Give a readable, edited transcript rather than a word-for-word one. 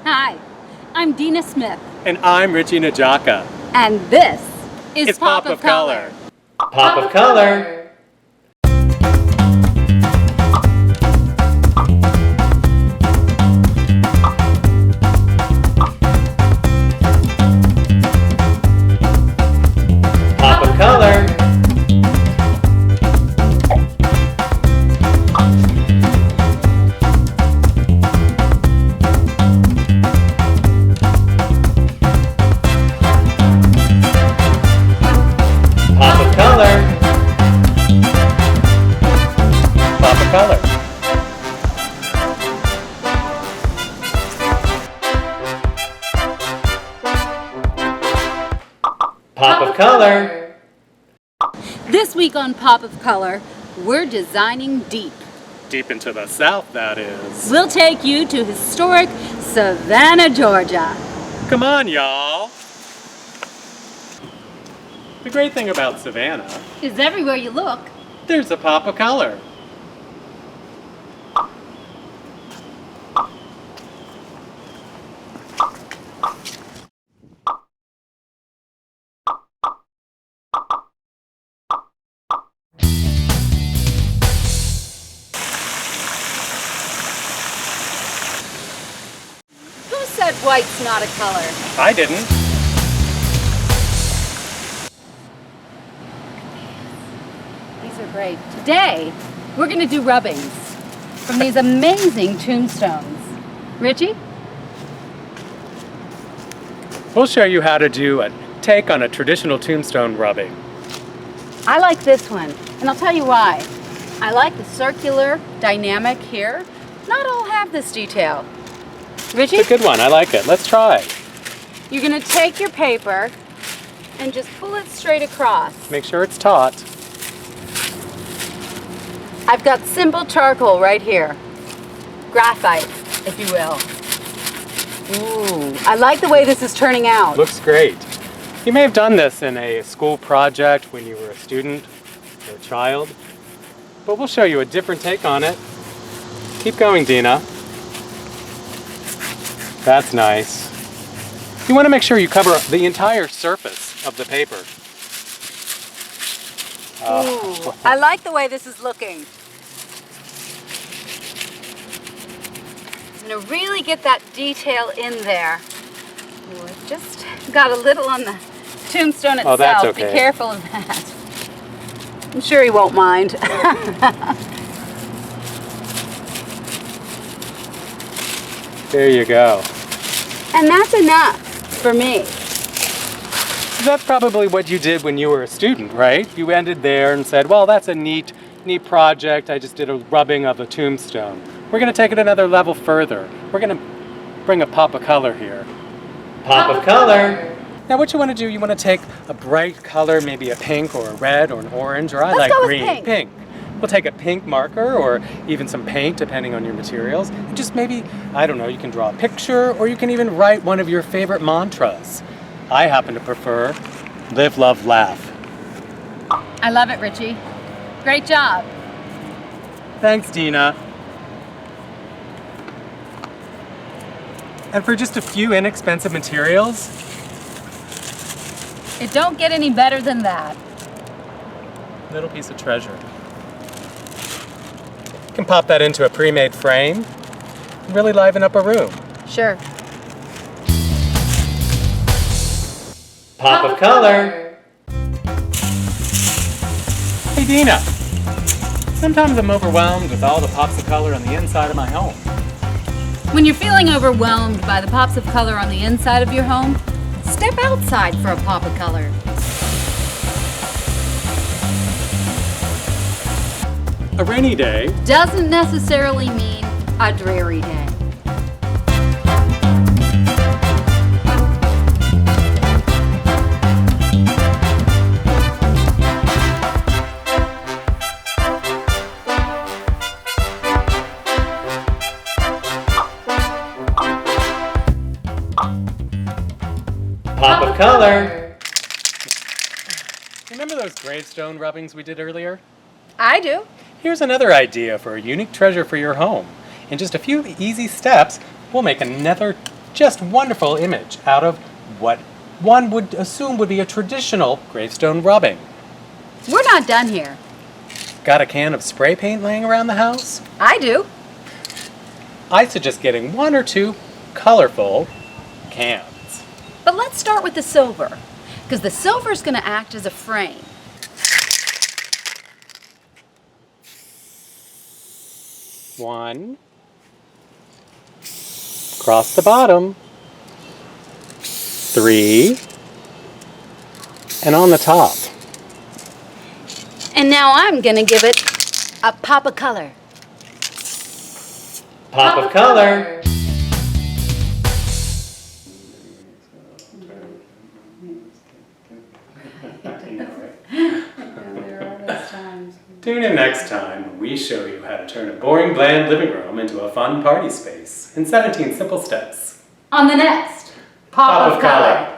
Hi, I'm Dina Smith, And I'm Richie Najaka. and this is It's Pop of Color. Pop of Color. Pop of Color. Pop of Color. Pop of Color. Pop of Color. This week on Pop of Color, we're designing deep. Deep into the South, that is. We'll take you to historic Savannah, Georgia. Come on, y'all. The great thing about Savannah, Is everywhere you look. there's a pop of color. Who said white's not a color? I didn't. These are great. Today, we're going to do rubbings from these amazing tombstones. Richie? We'll show you how to do a take on a traditional tombstone rubbing. I like this one, and I'll tell you why. I like the circular dynamic here. Not all have this detail. Richie, It's a good one. I like it. Let's try. you're gonna take your paper and just pull it straight across. Make sure it's taut. I've got simple charcoal right here. Graphite, if you will. Ooh, I like the way this is turning out. Looks great. You may have done this in a school project when you were a student or a child, but we'll show you a different take on it. Keep going, Dina. That's nice. You want to make sure you cover the entire surface of the paper. Ooh, I like the way this is looking. I'm gonna really get that detail in there. Ooh, it just got a little on the tombstone itself. Oh, that's okay. Be careful of that. I'm sure he won't mind. There you go. And that's enough for me. That's probably what you did when you were a student, right? You ended there and said, well, that's a neat project. I just did a rubbing of a tombstone. We're going to take it another level further. We're going to bring a pop of color here. Pop of Color. Now what you want to do, you want to take a bright color, maybe a pink or a red or an orange, or I Let's like go with green. pink. We'll take a pink marker or even some paint, depending on your materials. And just maybe, I don't know, you can draw a picture or you can even write one of your favorite mantras. I happen to prefer live, love, laugh. I love it, Richie. Great job. Thanks, Dina. And for just a few inexpensive materials, It don't get any better than that. little piece of treasure. You can pop that into a pre-made frame and really liven up a room. Sure. Pop of Color. Hey Dina, sometimes I'm overwhelmed with all the pops of color on the inside of my home. When you're feeling overwhelmed by the pops of color on the inside of your home, step outside for a pop of color. A rainy day, Doesn't necessarily mean a dreary day. Pop of Color. remember those gravestone rubbings we did earlier? I do. Here's another idea for a unique treasure for your home. In just a few easy steps, we'll make another just wonderful image out of what one would assume would be a traditional gravestone rubbing. We're not done here. Got a can of spray paint laying around the house? I do. I suggest getting 1 or 2 colorful cans. But let's start with the silver, because the silver is going to act as a frame. One. Across the bottom. 3. And on the top. And now I'm going to give it a pop of color. Pop of color. Tune in next time when we show you how to turn a boring, bland living room into a fun party space in 17 simple steps. On the next Pop of color.